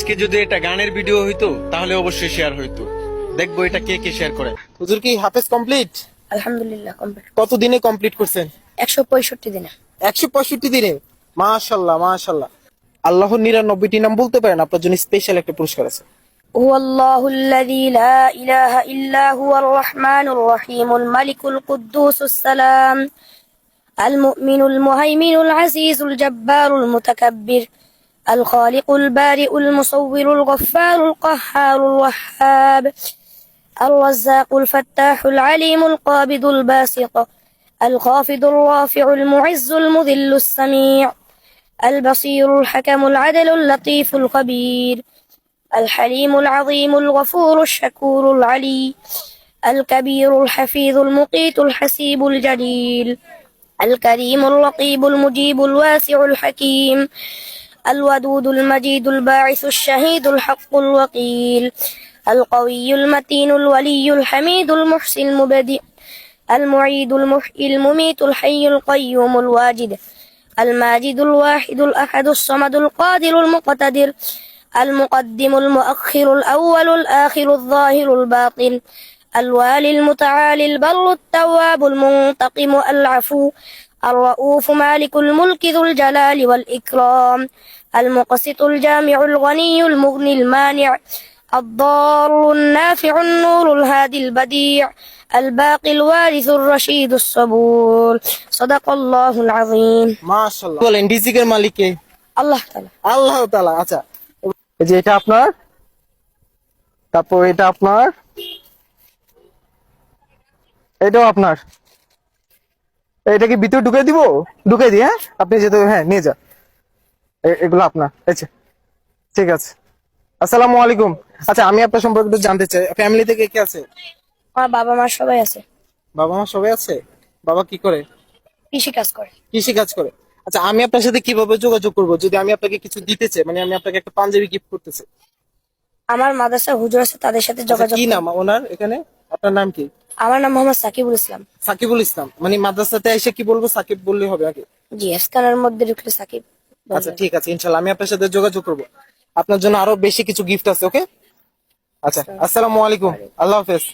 আজকে যদি এটা গানের ভিডিও হইতো তাহলে অবশ্যই শেয়ার হইতো। দেখবো এটা কে কে শেয়ার করে। হুজুর কি হাফেজ কমপ্লিট? আলহামদুলিল্লাহ কমপ্লিট। কত দিনে কমপ্লিট করছেন? 165 দিনে। 165 দিনে। মাশাআল্লাহ মাশাআল্লাহ। আল্লাহর 99টি নাম বলতে পারেন, আপনার জন্য স্পেশাল একটা পুরস্কার আছে। هو الله الذي لا إله إلا هو الرحمن الرحيم الملك القدوس السلام المؤمن المهيمن العزيز الجبار المتكبر الخالق البارئ المصور الغفار القهار الوهاب الرزاق الفتاح العليم القابض الباسط الخافض الرافع المعز المذل السميع البصير الحكم العدل اللطيف الخبير الحليم العظيم الغفور الشكور العلي الكبير الحفيظ المقيت الحسيب الجليل الكريم الرقيب المجيب الواسع الحكيم الودود المجيد الباعث الشهيد الحق الوكيل القوي المتين الولي الحميد المحسن المبدئ المعيد المحيي المميت الحي القيوم الواجد الماجد الواحد الأحد الصمد القادر المقتدر المقدم المؤخر الأول الآخر الظاهر الباطن الوالي المتعالي البر التواب المنتقم العفو الرؤوف مالك الملك ذو الجلال والإكرام المقسط الجامع الغني المغني المانع الضار النافع النور الهادي البديع الباقي الوارث الرشيد الصبور صدق الله العظيم মাশাআল্লাহ। বলেন রিজিকের মালিক কে? الله تعالى আল্লাহ তাআলা। আচ্ছা, এই যে এটা আপনার, তারপর এটা আপনার, এটাও আপনার। এটা কি ভিতরে ঢুকে দিব? ঢুকে দিই, হ্যাঁ আপনি যেতে, হ্যাঁ নিয়ে যান। এগুলো আপনার। আচ্ছা ঠিক আছে। আসসালামু আলাইকুম। আচ্ছা, আমি আপনার সম্পর্কে একটু জানতে চাই, ফ্যামিলি থেকে কে আছে? আমার বাবা মা সবাই আছে। বাবা মা সবাই আছে। বাবা কি করে? কৃষি কাজ করে। কৃষি কাজ করে। আচ্ছা, আমি আপনার সাথে কিভাবে যোগাযোগ করবো যদি আমি আপনাকে কিছু দিতে চাই, মানে আমি আপনাকে একটা পাঞ্জাবি গিফট করতে চাই? আমার মাদ্রাসা হুজুর আছে, তাদের সাথে আচ্ছা, যোগাযোগ কি করুন। নাম ওনার এখানে? আপনার নাম কি? আমার নাম মোহাম্মদ সাকিবুল ইসলাম। সাকিবুল ইসলাম। মানে মাদ্রাসাতে এসে কি বলবো, সাকিব বললে হবে আগে? জি, স্ক্যানের মধ্যে ঢুকলে সাকিব বলবেন। আচ্ছা ঠিক আছে, ইনশাল্লাহ আমি আপনার সাথে যোগাযোগ করবো। আপনার জন্য আরো বেশি কিছু গিফট আছে। ওকে, আচ্ছা আসসালামু আলাইকুম, আল্লাহ হাফেজ।